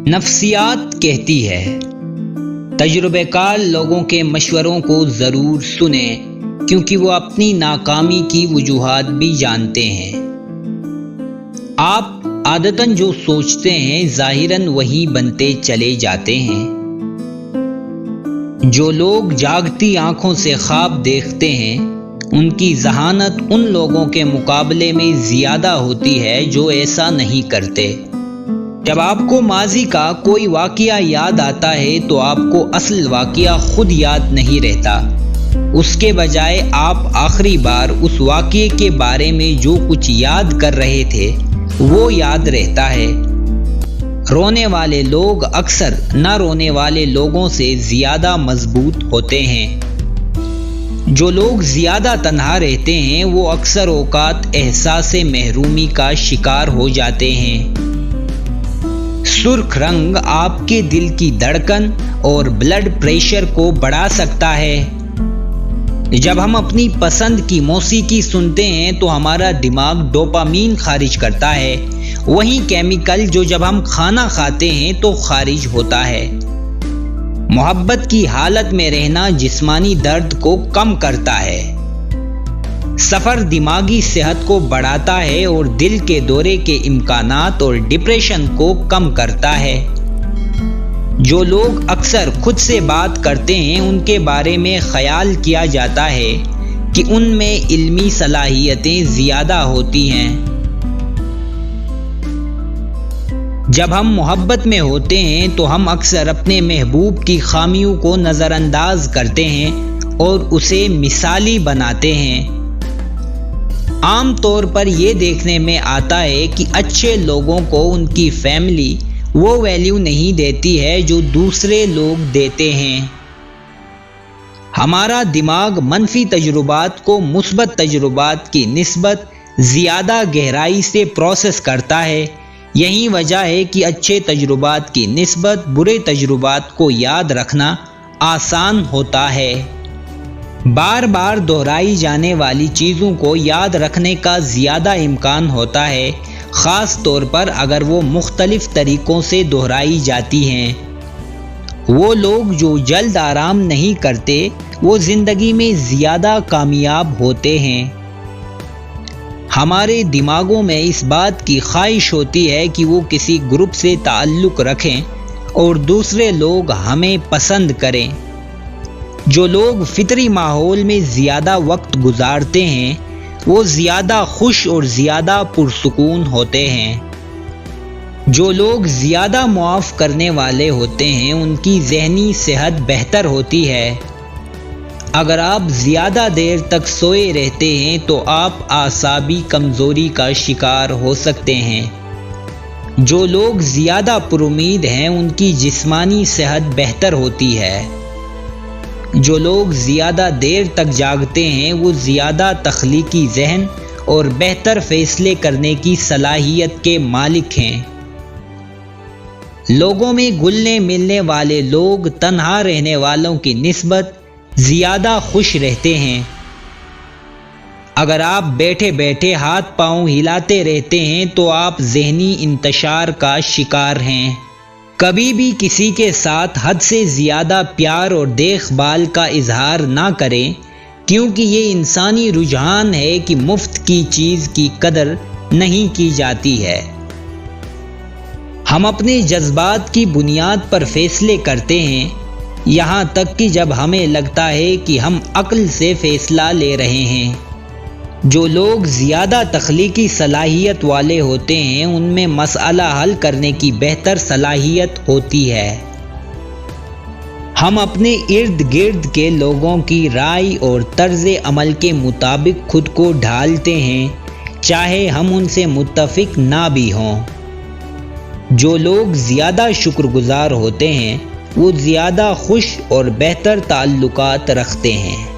نفسیات کہتی ہے تجربہ کار لوگوں کے مشوروں کو ضرور سنیں کیونکہ وہ اپنی ناکامی کی وجوہات بھی جانتے ہیں۔ آپ عادتاً جو سوچتے ہیں ظاہراً وہی بنتے چلے جاتے ہیں۔ جو لوگ جاگتی آنکھوں سے خواب دیکھتے ہیں ان کی ذہانت ان لوگوں کے مقابلے میں زیادہ ہوتی ہے جو ایسا نہیں کرتے۔ جب آپ کو ماضی کا کوئی واقعہ یاد آتا ہے تو آپ کو اصل واقعہ خود یاد نہیں رہتا، اس کے بجائے آپ آخری بار اس واقعے کے بارے میں جو کچھ یاد کر رہے تھے وہ یاد رہتا ہے۔ رونے والے لوگ اکثر نہ رونے والے لوگوں سے زیادہ مضبوط ہوتے ہیں۔ جو لوگ زیادہ تنہا رہتے ہیں وہ اکثر اوقات احساس محرومی کا شکار ہو جاتے ہیں۔ سرخ رنگ آپ کے دل کی دھڑکن اور بلڈ پریشر کو بڑھا سکتا ہے۔ جب ہم اپنی پسند کی موسیقی سنتے ہیں تو ہمارا دماغ ڈوپامین خارج کرتا ہے، وہی کیمیکل جو جب ہم کھانا کھاتے ہیں تو خارج ہوتا ہے۔ محبت کی حالت میں رہنا جسمانی درد کو کم کرتا ہے۔ سفر دماغی صحت کو بڑھاتا ہے اور دل کے دورے کے امکانات اور ڈپریشن کو کم کرتا ہے۔ جو لوگ اکثر خود سے بات کرتے ہیں ان کے بارے میں خیال کیا جاتا ہے کہ ان میں علمی صلاحیتیں زیادہ ہوتی ہیں۔ جب ہم محبت میں ہوتے ہیں تو ہم اکثر اپنے محبوب کی خامیوں کو نظر انداز کرتے ہیں اور اسے مثالی بناتے ہیں۔ عام طور پر یہ دیکھنے میں آتا ہے کہ اچھے لوگوں کو ان کی فیملی وہ ویلیو نہیں دیتی ہے جو دوسرے لوگ دیتے ہیں۔ ہمارا دماغ منفی تجربات کو مثبت تجربات کی نسبت زیادہ گہرائی سے پروسیس کرتا ہے۔ یہی وجہ ہے کہ اچھے تجربات کی نسبت برے تجربات کو یاد رکھنا آسان ہوتا ہے۔ بار بار دہرائی جانے والی چیزوں کو یاد رکھنے کا زیادہ امکان ہوتا ہے، خاص طور پر اگر وہ مختلف طریقوں سے دہرائی جاتی ہیں۔ وہ لوگ جو جلد آرام نہیں کرتے وہ زندگی میں زیادہ کامیاب ہوتے ہیں۔ ہمارے دماغوں میں اس بات کی خواہش ہوتی ہے کہ وہ کسی گروپ سے تعلق رکھیں اور دوسرے لوگ ہمیں پسند کریں۔ جو لوگ فطری ماحول میں زیادہ وقت گزارتے ہیں وہ زیادہ خوش اور زیادہ پرسکون ہوتے ہیں۔ جو لوگ زیادہ معاف کرنے والے ہوتے ہیں ان کی ذہنی صحت بہتر ہوتی ہے۔ اگر آپ زیادہ دیر تک سوئے رہتے ہیں تو آپ اعصابی کمزوری کا شکار ہو سکتے ہیں۔ جو لوگ زیادہ پر امید ہیں ان کی جسمانی صحت بہتر ہوتی ہے۔ جو لوگ زیادہ دیر تک جاگتے ہیں وہ زیادہ تخلیقی ذہن اور بہتر فیصلے کرنے کی صلاحیت کے مالک ہیں۔ لوگوں میں گھلنے ملنے والے لوگ تنہا رہنے والوں کی نسبت زیادہ خوش رہتے ہیں۔ اگر آپ بیٹھے بیٹھے ہاتھ پاؤں ہلاتے رہتے ہیں تو آپ ذہنی انتشار کا شکار ہیں۔ کبھی بھی کسی کے ساتھ حد سے زیادہ پیار اور دیکھ بھال کا اظہار نہ کریں کیونکہ یہ انسانی رجحان ہے کہ مفت کی چیز کی قدر نہیں کی جاتی ہے۔ ہم اپنے جذبات کی بنیاد پر فیصلے کرتے ہیں، یہاں تک کہ جب ہمیں لگتا ہے کہ ہم عقل سے فیصلہ لے رہے ہیں۔ جو لوگ زیادہ تخلیقی صلاحیت والے ہوتے ہیں ان میں مسئلہ حل کرنے کی بہتر صلاحیت ہوتی ہے۔ ہم اپنے ارد گرد کے لوگوں کی رائے اور طرز عمل کے مطابق خود کو ڈھالتے ہیں، چاہے ہم ان سے متفق نہ بھی ہوں۔ جو لوگ زیادہ شکر گزار ہوتے ہیں وہ زیادہ خوش اور بہتر تعلقات رکھتے ہیں۔